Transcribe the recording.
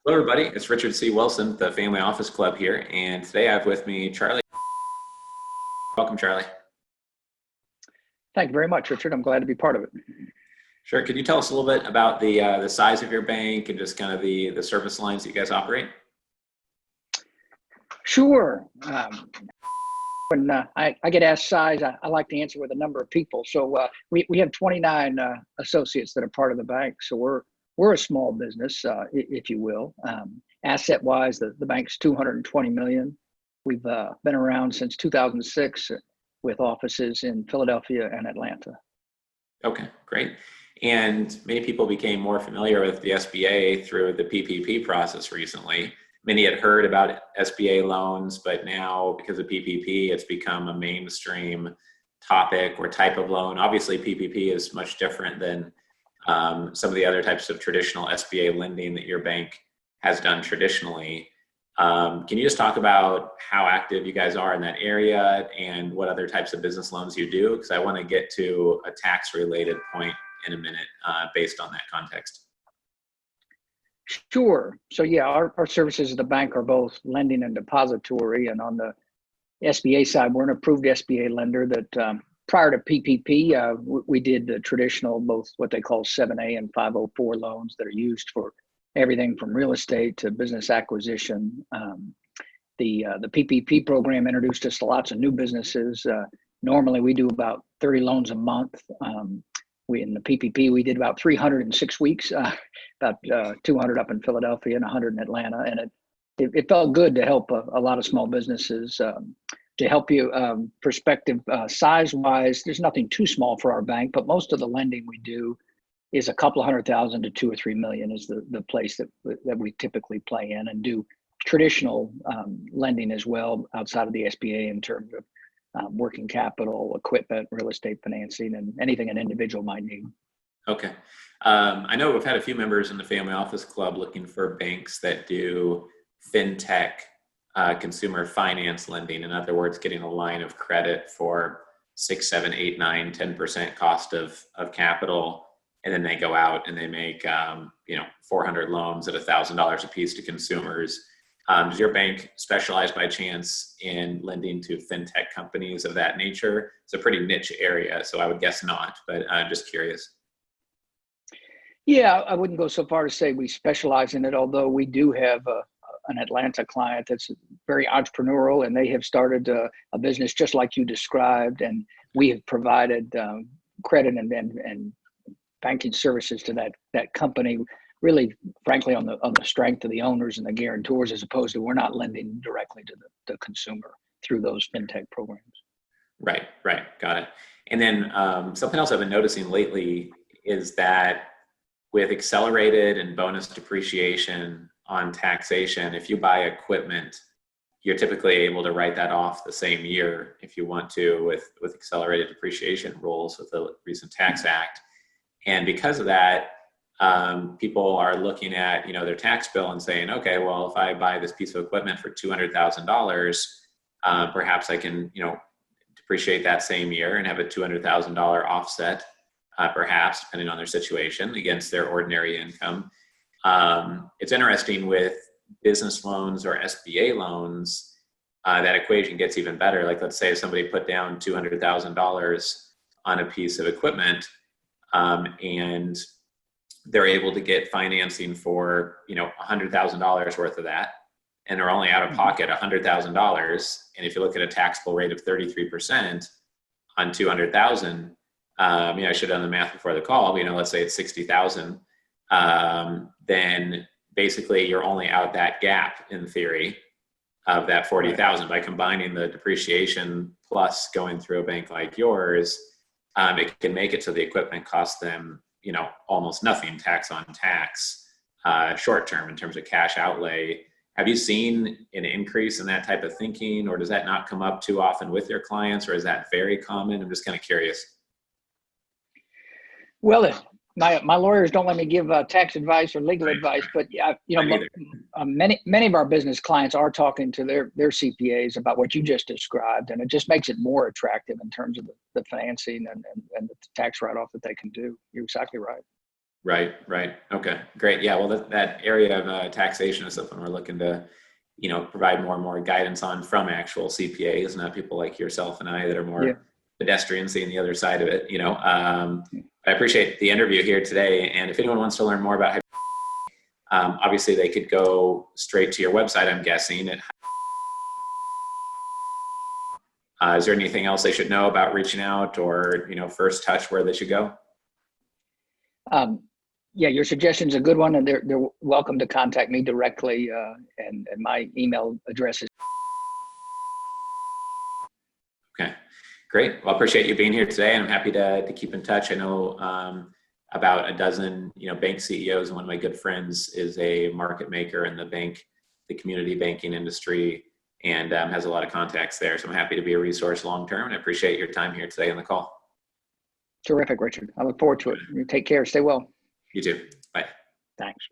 Hello, everybody. It's Richard C. Wilson, the Family Office Club here, and today I have with me Charlie. Welcome, Charlie. Thank you very much, Richard. I'm glad to be part of it. Sure. Could you tell us a little bit about the size of your bank and just kind of the service lines that you guys operate? Sure. When I get asked size, I like to answer with a number of people. So we have 29 associates that are part of the bank. So we're a small business, if you will. Asset-wise, the bank's $220 million. We've been around since 2006 with offices in Philadelphia and Atlanta. Okay, great. And many people became more familiar with the SBA through the PPP process recently. Many had heard about SBA loans, but now because of PPP, it's become a mainstream topic or type of loan. Obviously, PPP is much different than some of the other types of traditional SBA lending that your bank has done traditionally. Can you just talk about how active you guys are in that area and what other types of business loans you do? Because I want to get to a tax-related point in a minute based on that context. Sure. So yeah, our services at the bank are both lending and depository. And on the SBA side, we're an approved SBA lender that prior to PPP, we did the traditional, both what they call 7A and 504 loans that are used for everything from real estate to business acquisition. The PPP program introduced us to lots of new businesses. Normally, we do about 30 loans a month. In the PPP, we did about 300 in 6 weeks, about 200 up in Philadelphia and 100 in Atlanta. And it felt good to help a lot of small businesses. To help you perspective size-wise, there's nothing too small for our bank, but most of the lending we do is a couple of 100,000 to 2 or 3 million is the place that we typically play in, and do traditional lending as well outside of the SBA in terms of working capital, equipment, real estate financing, and anything an individual might need. Okay. I know we've had a few members in the Family Office Club looking for banks that do fintech consumer finance lending. In other words, getting a line of credit for 6, 7, 8, 9, 10% cost of capital. And then they go out and they make 400 loans at $1,000 a piece to consumers. Does your bank specialize by chance in lending to fintech companies of that nature? It's a pretty niche area, so I would guess not, but I'm just curious. Yeah, I wouldn't go so far to say we specialize in it, although we do have an Atlanta client that's very entrepreneurial, and they have started a business just like you described, and we have provided credit and banking services to that company, really, frankly, on the strength of the owners and the guarantors, as opposed to we're not lending directly to the consumer through those fintech programs. Right, got it. And then something else I've been noticing lately is that with accelerated and bonus depreciation on taxation, if you buy equipment, you're typically able to write that off the same year if you want to with accelerated depreciation rules with the recent Tax Act. And because of that, people are looking at their tax bill and saying, okay, well, if I buy this piece of equipment for $200,000, perhaps I can depreciate that same year and have a $200,000 offset, perhaps depending on their situation against their ordinary income. It's interesting with business loans or SBA loans, that equation gets even better. Like, let's say if somebody put down $200,000 on a piece of equipment, and they're able to get financing for $100,000 worth of that, and they're only out of pocket $100,000. And if you look at a taxable rate of 33% on 200,000, I should have done the math before the call. Let's say it's 60,000. Then basically you're only out that gap in theory of that 40,000 by combining the depreciation plus going through a bank like yours. It can make it so the equipment costs them, almost nothing tax on tax, short term in terms of cash outlay. Have you seen an increase in that type of thinking, or does that not come up too often with your clients, or is that very common? I'm just kind of curious. Well, my lawyers don't let me give tax advice or legal advice, but many of our business clients are talking to their CPAs about what you just described, and it just makes it more attractive in terms of the financing and the tax write-off that they can do. You're exactly right. Right, right. Okay, great. Yeah, well, that area of taxation is something we're looking to, provide more and more guidance on from actual CPAs, not people like yourself and I that are Yeah. more pedestrian seeing the other side of it. I appreciate the interview here today. And if anyone wants to learn more about, obviously they could go straight to your website, I'm guessing. Is there anything else they should know about reaching out or, first touch where they should go? Yeah, your suggestion's a good one, and they're welcome to contact me directly. And my email address is. Okay, great. Well, I appreciate you being here today, and I'm happy to keep in touch. I know about a dozen, bank CEOs, and one of my good friends is a market maker in the community banking industry, and has a lot of contacts there. So I'm happy to be a resource long term, and I appreciate your time here today on the call. Terrific, Richard. I look forward to it. You take care. Stay well. You too. Bye. Thanks.